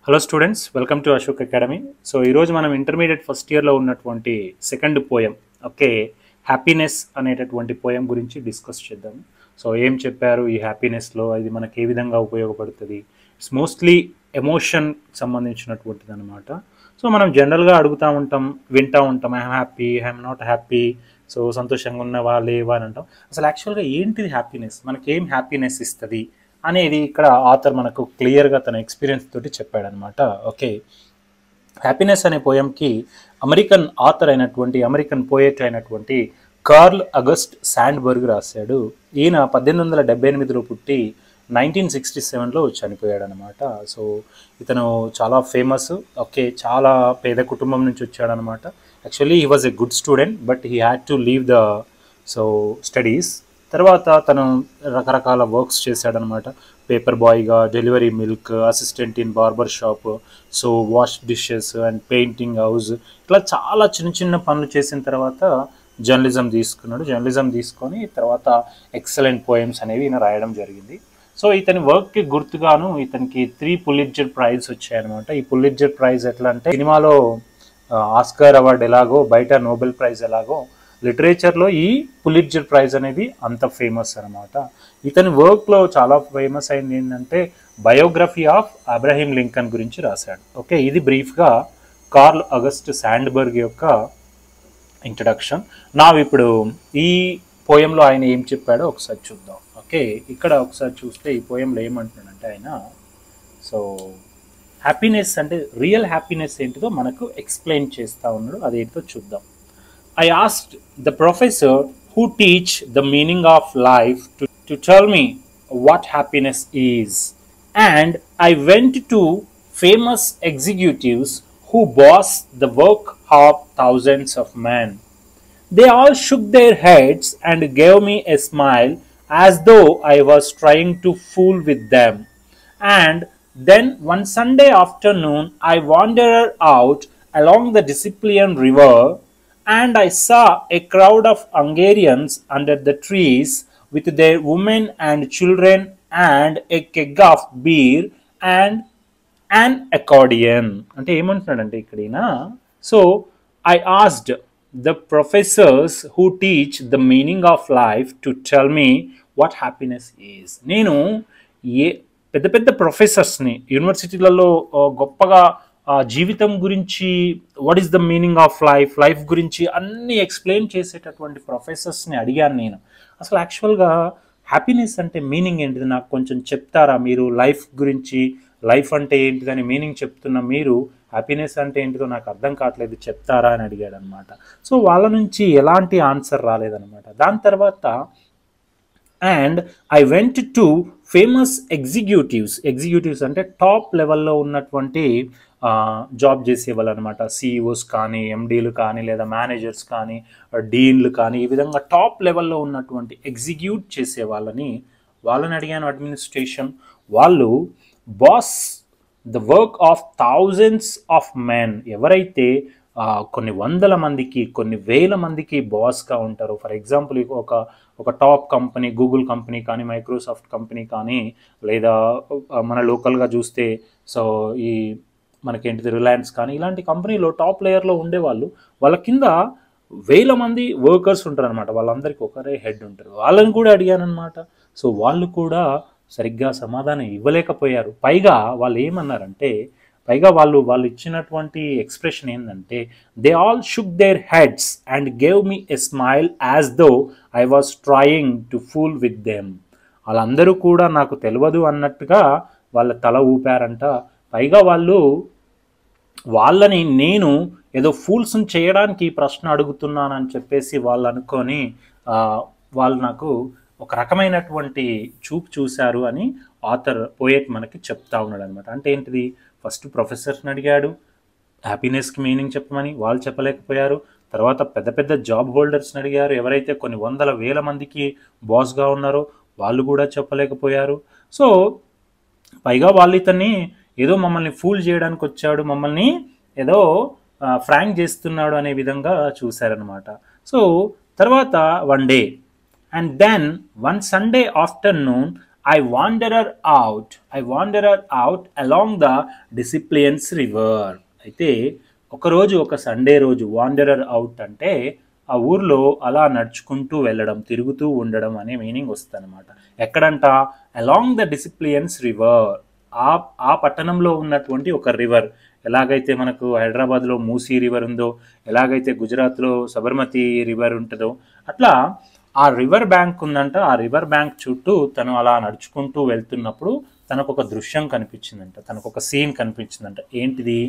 Hello students, welcome to Ashok academy. So ఈరోజు మనం intermediate first ఇయర్లో ఉన్నటువంటి సెకండ్ పోయం, ఓకే, హ్యాపీనెస్ అనేటటువంటి పోయం గురించి డిస్కస్ చేద్దాం. సో ఏం చెప్పారు ఈ హ్యాపీనెస్లో, ఇది మనకి ఏ విధంగా ఉపయోగపడుతుంది? ఇట్స్ మోస్ట్లీ ఎమోషన్ సంబంధించినటువంటిది అనమాట. సో మనం జనరల్గా అడుగుతూ ఉంటాం, వింటూ ఉంటాం, I'm happy, I'm not happy, so సంతోషంగా ఉన్నవా లేవా అని అంటాం. అసలు యాక్చువల్గా ఏంటిది హ్యాపీనెస్, మనకి ఏం హ్యాపీనెస్ ఇస్తుంది అనేది ఇక్కడ ఆథర్ మనకు క్లియర్గా తన ఎక్స్పీరియన్స్ తోటి చెప్పాడనమాట. ఓకే, హ్యాపీనెస్ అనే పోయంకి అమెరికన్ ఆథర్ అయినటువంటి, అమెరికన్ పోయెట్ అయినటువంటి కార్ల్ అగస్ట్ శాండ్బర్గ్ రాశాడు. ఈయన 1878లో పుట్టి 1967లో చనిపోయాడు అనమాట. సో ఇతను చాలా ఫేమస్. ఓకే, చాలా పేద కుటుంబం నుంచి వచ్చాడనమాట. Actually he was a good student, but he had to leave the studies. తర్వాత తను రకరకాల వర్క్స్ చేశాడనమాట. పేపర్ బాయ్గా, delivery milk, assistant in barber shop, so wash dishes and painting house, ఇట్లా చాలా చిన్న చిన్న పనులు చేసిన తర్వాత జర్నలిజం తీసుకున్నాడు. జర్నలిజం తీసుకొని తర్వాత ఎక్సలెంట్ పోయమ్స్ అనేవి ఈయన రాయడం జరిగింది. సో ఇతని వర్క్కి గుర్తుగాను ఇతనికి 3 పులిట్జర్ ప్రైజ్ వచ్చాయన్నమాట. ఈ పులిట్జర్ ప్రైజ్ ఎట్లా అంటే, సినిమాలో ఆస్కార్ అవార్డు ఎలాగో, బయట నోబెల్ ప్రైజ్ ఎలాగో, లిటరేచర్లో ఈ పులిట్జర్ ప్రైజ్ అనేది అంత ఫేమస్ అనమాట. ఇతని వర్క్లో చాలా ఫేమస్ అయింది ఏంటంటే, బయోగ్రఫీ ఆఫ్ అబ్రహీం లింకన్ గురించి రాశాడు. ఓకే, ఇది బ్రీఫ్గా కార్ల్ అగస్ట్ శాండ్బర్గ్ యొక్క ఇంట్రడక్షన్. నా ఇప్పుడు ఈ పోయంలో ఆయన ఏం చెప్పాడో ఒకసారి చూద్దాం. ఓకే, ఇక్కడ ఒకసారి చూస్తే ఈ పోయంలో ఏమంటున్నాడంటే ఆయన, సో హ్యాపీనెస్ అంటే రియల్ హ్యాపీనెస్ ఏంటిదో మనకు ఎక్స్ప్లెయిన్ చేస్తూ ఉన్నాడు. అదేంటో చూద్దాం. I asked the professor who teach the meaning of life to tell me what happiness is. And I went to famous executives who boss the work of thousands of men. They all shook their heads and gave me a smile as though I was trying to fool with them. And then one Sunday afternoon I wandered out along the Discipline River, and I saw a crowd of Hungarians under the trees with their women and children and a keg of beer and an accordion. అంటే ఏమంటున్నాడంటే ఇక్కడైనా, so I asked the professors who teach the meaning of life to tell me what happiness is. నేను పెద్ద పెద్ద ప్రొఫెసర్స్ని, యూనివర్సిటీలలో గొప్పగా జీవితం గురించి, what is the meaning of life, life గురించి అన్నీ ఎక్స్ప్లెయిన్ చేసేటటువంటి ప్రొఫెసర్స్ని అడిగాను నేను. అసలు యాక్చువల్గా హ్యాపీనెస్ అంటే మీనింగ్ ఏంటిది నాకు కొంచెం చెప్తారా మీరు? లైఫ్ గురించి, లైఫ్ అంటే ఏంటిదని మీనింగ్ చెప్తున్నా మీరు, హ్యాపీనెస్ అంటే ఏంటిదో నాకు అర్థం కావట్లేదు, చెప్తారా అని అడిగాడు అనమాట. సో వాళ్ళ నుంచి ఎలాంటి ఆన్సర్ రాలేదనమాట. దాని తర్వాత and I went to famous executives అంటే టాప్ లెవెల్లో ఉన్నటువంటి జాబ్ చేసేవాళ్ళు అనమాట. సిఇఓస్ కానీ, ఎండీలు కానీ, లేదా మేనేజర్స్ కానీ, డీన్లు కానీ, ఈ విధంగా టాప్ లెవెల్లో ఉన్నటువంటి ఎగ్జిక్యూట్ చేసే వాళ్ళని అడిగాను. అడ్మినిస్ట్రేషన్ వాళ్ళు boss the work of thousands of men, ఎవరైతే కొన్ని వందల మందికి, కొన్ని వేల మందికి బాస్గా ఉంటారు. ఫర్ ఎగ్జాంపుల్ ఒక టాప్ కంపెనీ, గూగుల్ కంపెనీ కానీ, మైక్రోసాఫ్ట్ కంపెనీ కానీ, లేదా మన లోకల్గా చూస్తే సో ఈ మనకేంటిది రిలయన్స్ కానీ, ఇలాంటి కంపెనీలో టాప్ లేయర్లో ఉండేవాళ్ళు, వాళ్ళ కింద వేల మంది వర్కర్స్ ఉంటారు అనమాట. వాళ్ళందరికీ ఒకరే హెడ్ ఉంటారు. వాళ్ళని కూడా అడిగాను అనమాట. సో వాళ్ళు కూడా సరిగ్గా సమాధానం ఇవ్వలేకపోయారు. పైగా వాళ్ళు ఏమన్నారంటే, వాళ్ళు ఇచ్చినటువంటి ఎక్స్ప్రెషన్ ఏంటంటే, they all shook their heads and gave me a smile as though I was trying to fool with them. వాళ్ళందరూ కూడా నాకు తెలియదు అన్నట్టుగా వాళ్ళ తల ఊపారంట. పైగా వాళ్ళని నేను ఏదో ఫూల్స్ని చేయడానికి ప్రశ్న అడుగుతున్నానని చెప్పేసి వాళ్ళు అనుకొని వాళ్ళు నాకు ఒక రకమైనటువంటి చూపు చూశారు అని ఆథర్, పోయెట్ మనకి చెప్తా ఉన్నాడు అనమాట. అంటే ఏంటిది, ఫస్ట్ ప్రొఫెసర్స్ని అడిగాడు హ్యాపీనెస్కి మీనింగ్ చెప్పమని, వాళ్ళు చెప్పలేకపోయారు. తర్వాత పెద్ద పెద్ద జాబ్ హోల్డర్స్ని అడిగారు, ఎవరైతే కొన్ని వందల వేల మందికి బాస్గా ఉన్నారో వాళ్ళు కూడా చెప్పలేకపోయారు. సో పైగా వాళ్ళు ఇతన్ని ఏదో మమ్మల్ని ఫూల్ చేయడానికి వచ్చాడు, మమ్మల్ని ఏదో ఫ్రాంక్ చేస్తున్నాడు అనే విధంగా చూశారనమాట. సో తర్వాత one day, and then one Sunday afternoon I wanderer out along the Desplaines river. అయితే ఒకరోజు ఒక సండే రోజు వాండరర్ అవుట్ అంటే ఆ ఊర్లో అలా నడుచుకుంటూ వెళ్ళడం, తిరుగుతూ ఉండడం అనే మీనింగ్ వస్తుంది అనమాట. ఎక్కడంట? Along the Desplaines river. ఆ పట్టణంలో ఉన్నటువంటి ఒక రివర్, ఎలాగైతే మనకు హైదరాబాద్లో మూసీ రివర్ ఉందో, ఎలాగైతే గుజరాత్లో సబర్మతి రివర్ ఉంటుందో, అట్లా ఆ రివర్ బ్యాంక్ ఉందంట. ఆ రివర్ బ్యాంక్ చుట్టూ తను అలా నడుచుకుంటూ వెళ్తున్నప్పుడు తనకు ఒక దృశ్యం కనిపించిందంట, తనకు ఒక సీన్ కనిపించిందంట. ఏంటిది?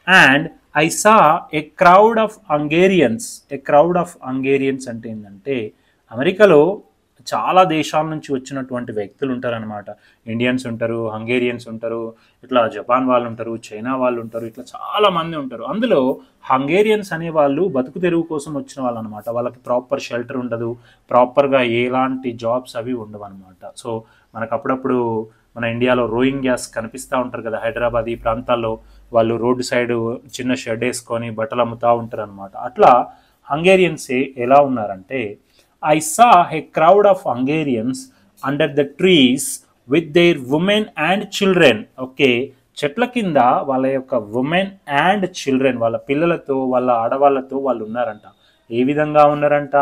And I saw a crowd of Hungarians. A crowd of Hungarians అంటే ఏంటంటే, అమెరికాలో చాలా దేశాల నుంచి వచ్చినటువంటి వ్యక్తులు ఉంటారనమాట. ఇండియన్స్ ఉంటారు, హంగేరియన్స్ ఉంటారు, ఇట్లా జపాన్ వాళ్ళు ఉంటారు, చైనా వాళ్ళు ఉంటారు, ఇట్లా చాలా మంది ఉంటారు. అందులో హంగేరియన్స్ అనే వాళ్ళు బతుకు తెరువు కోసం వచ్చిన వాళ్ళు అనమాట. వాళ్ళకి ప్రాపర్ షెల్టర్ ఉండదు, ప్రాపర్గా ఎలాంటి జాబ్స్ అవి ఉండవు అనమాట. సో మనకు అప్పుడప్పుడు మన ఇండియాలో రోహింగ్యాస్ కనిపిస్తూ ఉంటారు కదా, హైదరాబాద్ ఈ ప్రాంతాల్లో వాళ్ళు రోడ్డు సైడ్ చిన్న షెడ్ వేసుకొని బట్టలు అమ్ముతూ ఉంటారు అనమాట. అట్లా హంగేరియన్స్ ఎలా ఉన్నారంటే, I saw a crowd of Hungarians under the trees with their women and children. Okay, చెట్ల కింద వాళ్ళ యొక్క ఉమెన్ అండ్ చిల్డ్రన్, వాళ్ళ పిల్లలతో వాళ్ళ ఆడవాళ్ళతో వాళ్ళు ఉన్నారంట. ఏ విధంగా ఉన్నారంట?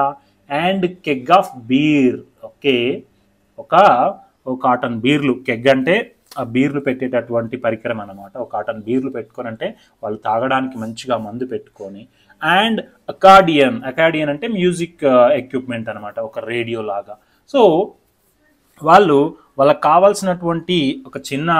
And keg of beer. Okay, ఒక కాటన్ బీర్లు, కెగ్ అంటే ఆ బీర్లు పెట్టేటటువంటి పరికరం అన్నమాట. ఒక కాటన్ బీర్లు పెట్టుకొని, అంటే వాళ్ళు తాగడానికి మంచిగా మందు పెట్టుకొని, అండ్ అకార్డియన్ అంటే మ్యూజిక్ ఎక్విప్మెంట్ అనమాట, ఒక రేడియో లాగా. సో వాళ్ళకి కావాల్సినటువంటి ఒక చిన్న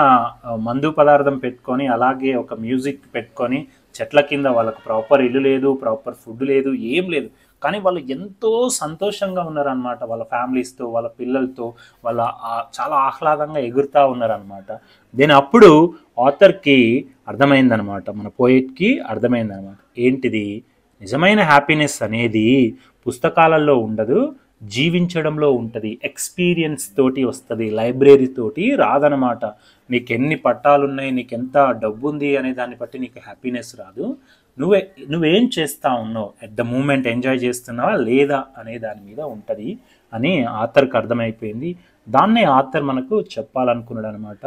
మందు పదార్థం పెట్టుకొని, అలాగే ఒక మ్యూజిక్ పెట్టుకొని, చెట్ల కింద వాళ్ళకు ప్రాపర్ ఇల్లు లేదు, ప్రాపర్ ఫుడ్ లేదు, ఏం లేదు, కానీ వాళ్ళు ఎంతో సంతోషంగా ఉన్నారనమాట. వాళ్ళ ఫ్యామిలీస్తో, వాళ్ళ పిల్లలతో వాళ్ళ చాలా ఆహ్లాదంగా ఎగురుతూ ఉన్నారనమాట. దెన్ అప్పుడు ఆథర్కి అర్థమైందనమాట, మన పోయిట్కి అర్థమైందనమాట. ఏంటిది? నిజమైన హ్యాపీనెస్ అనేది పుస్తకాలలో ఉండదు, జీవించడంలో ఉంటుంది, ఎక్స్పీరియన్స్ తోటి వస్తుంది, లైబ్రరీ తోటి రాదనమాట. నీకు ఎన్ని పట్టాలు ఉన్నాయి, నీకు ఎంత డబ్బు ఉంది అనే దాన్ని బట్టి నీకు హ్యాపీనెస్ రాదు. నువ్వేం చేస్తా ఉన్నావు, ఎట్ ద మూమెంట్ ఎంజాయ్ చేస్తున్నావా లేదా అనే దాని మీద ఉంటుంది అని ఆథర్కి అర్థమైపోయింది. దాన్నే ఆథర్ మనకు చెప్పాలనుకున్నాడు అనమాట.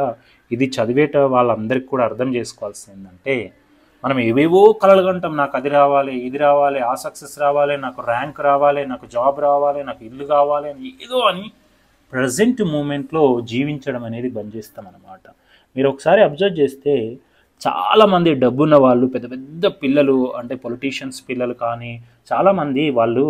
ఇది చదివేట వాళ్ళందరికీ కూడా అర్థం చేసుకోవాల్సింది ఏంటంటే, మనం ఏవేవో కలలు కంటాం, నాకు అది రావాలి, ఇది రావాలి, ఆ సక్సెస్ రావాలి, నాకు ర్యాంక్ రావాలి, నాకు జాబ్ రావాలి, నాకు ఇల్లు కావాలి అని ఏదో అని ప్రజెంట్ మూమెంట్లో జీవించడం అనేది బంద్ చేస్తాం అన్నమాట. మీరు ఒకసారి అబ్జర్వ్ చేస్తే చాలామంది డబ్బున్న వాళ్ళు, పెద్ద పెద్ద పిల్లలు, అంటే పొలిటీషియన్స్ పిల్లలు కానీ చాలామంది వాళ్ళు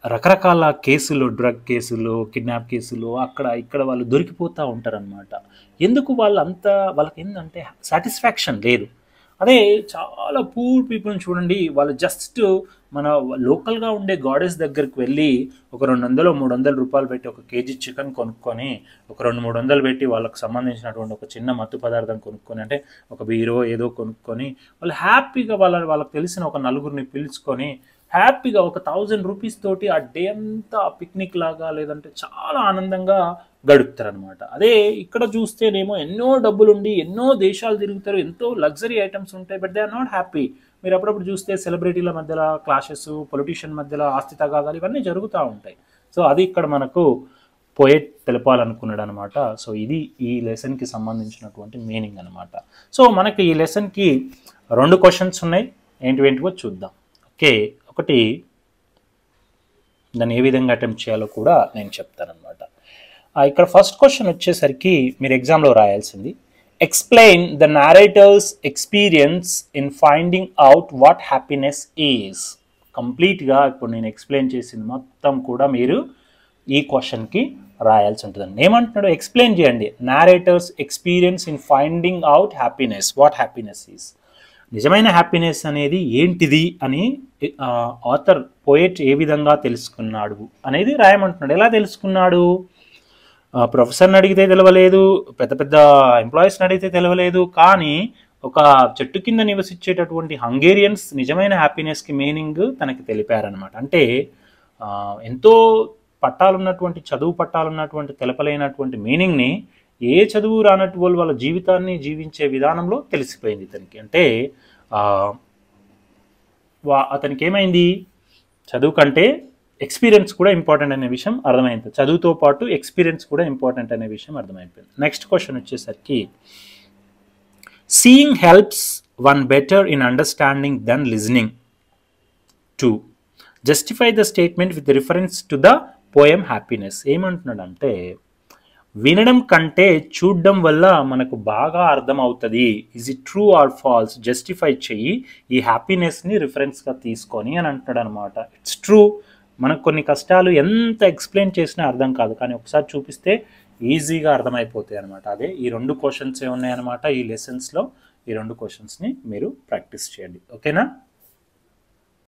రకరకాల కేసులు, డ్రగ్ కేసులు, కిడ్నాప్ కేసులు, అక్కడ ఇక్కడ వాళ్ళు దొరికిపోతూ ఉంటారనమాట. ఎందుకు వాళ్ళకి ఏంటంటే సాటిస్ఫాక్షన్ లేదు. అదే చాలా పూర్ పీపుల్ని చూడండి, వాళ్ళు జస్ట్ మన లోకల్గా ఉండే గాడెస్ దగ్గరికి వెళ్ళి ఒక 200-300 రూపాయలు పెట్టి ఒక కేజీ చికెన్ కొనుక్కొని, ఒక 200-300 పెట్టి వాళ్ళకి సంబంధించినటువంటి ఒక చిన్న మత్తు పదార్థం కొనుక్కొని, అంటే ఒక బీరో ఏదో కొనుక్కొని, వాళ్ళు హ్యాపీగా వాళ్ళకి తెలిసిన ఒక నలుగురిని పిలుచుకొని హ్యాపీగా ఒక 1000 రూపీస్ తోటి ఆ డే అంతా పిక్నిక్ లాగా, లేదంటే చాలా ఆనందంగా గడుపుతారనమాట. అదే ఇక్కడ చూస్తేనేమో ఎన్నో డబ్బులుండి ఎన్నో దేశాలు తిరుగుతారు, ఎంతో లగ్జరీ ఐటమ్స్ ఉంటాయి, but they are not happy. మీరు అప్పుడప్పుడు చూస్తే సెలబ్రిటీల మధ్యలో క్లాషెస్, పొలిటీషియన్ మధ్యలో ఆస్తి తగాదాలు, ఇవన్నీ జరుగుతూ ఉంటాయి. సో అది ఇక్కడ మనకు పోయెట్ తెలపాలనుకున్నాడు అనమాట. సో ఇది ఈ లెసన్కి సంబంధించినటువంటి మీనింగ్ అనమాట. సో మనకి ఈ లెసన్కి 2 క్వశ్చన్స్ ఉన్నాయి, ఏంటివో చూద్దాం. ఓకే, ఒకటి దాన్ని ఏ విధంగా అటెంప్ట్ చేయాలో కూడా నేను చెప్తానమాట. ఇక్కడ ఫస్ట్ క్వశ్చన్ వచ్చేసరికి మీరు ఎగ్జామ్లో రాయాల్సింది, explain the narrator's experience in finding out what happiness is. కంప్లీట్గా ఇప్పుడు నేను ఎక్స్ప్లెయిన్ చేసింది మొత్తం కూడా మీరు ఈ క్వశ్చన్కి రాయాల్సి ఉంటుందండి. ఏమంటున్నాడు? ఎక్స్ప్లెయిన్ చేయండి, narrator's experience in finding out happiness, what happiness is. నిజమైన హ్యాపీనెస్ అనేది ఏంటిది అని ఆథర్ పోయెట్ ఏ విధంగా తెలుసుకున్నాడు అనేది రాయమంటున్నాడు. ఎలా తెలుసుకున్నాడు? ప్రొఫెసర్ని అడిగితే తెలవలేదు, పెద్ద పెద్ద ఎంప్లాయీస్ని అడిగితే తెలవలేదు, కానీ ఒక చెట్టు కింద నివసించేటటువంటి హంగేరియన్స్ నిజమైన హ్యాపీనెస్కి మీనింగ్ తనకి తెలిపారనమాట. అంటే ఎంతో చదువు పట్టాలున్నటువంటి తెలపలేనటువంటి మీనింగ్ని ఏ చదువు రానట్టు వాళ్ళ జీవితాన్ని జీవించే విధానంలో తెలిసిపోయింది ఇతనికి. అంటే అతనికి ఏమైంది, చదువు కంటే ఎక్స్పీరియన్స్ కూడా ఇంపార్టెంట్ అనే విషయం అర్థమైంది. చదువుతో పాటు ఎక్స్పీరియన్స్ కూడా ఇంపార్టెంట్ అనే విషయం అర్థమైపోయింది. నెక్స్ట్ క్వశ్చన్ వచ్చేసరికి seeing helps one better in understanding than listening. 2. Justify the statement with reference to the poem happiness. ఏమంటున్నాడంటే వినడం కంటే చూడడం వల్ల మనకు బాగా అర్థమవుతుంది. Is it true or false, justify చెయ్యి ఈ హ్యాపీనెస్ని రిఫరెన్స్గా తీసుకొని అని అంటున్నాడు అనమాట. ఇట్స్ ట్రూ, మనకు కొన్ని కష్టాలు ఎంత ఎక్స్ప్లెయిన్ చేసినా అర్థం కాదు, కానీ ఒకసారి చూపిస్తే ఈజీగా అర్థమైపోతాయి అనమాట. అదే ఈ 2 క్వశ్చన్స్ ఉన్నాయన్నమాట ఈ లెసన్స్లో. ఈ 2 క్వశ్చన్స్ని మీరు ప్రాక్టీస్ చేయండి. ఓకేనా?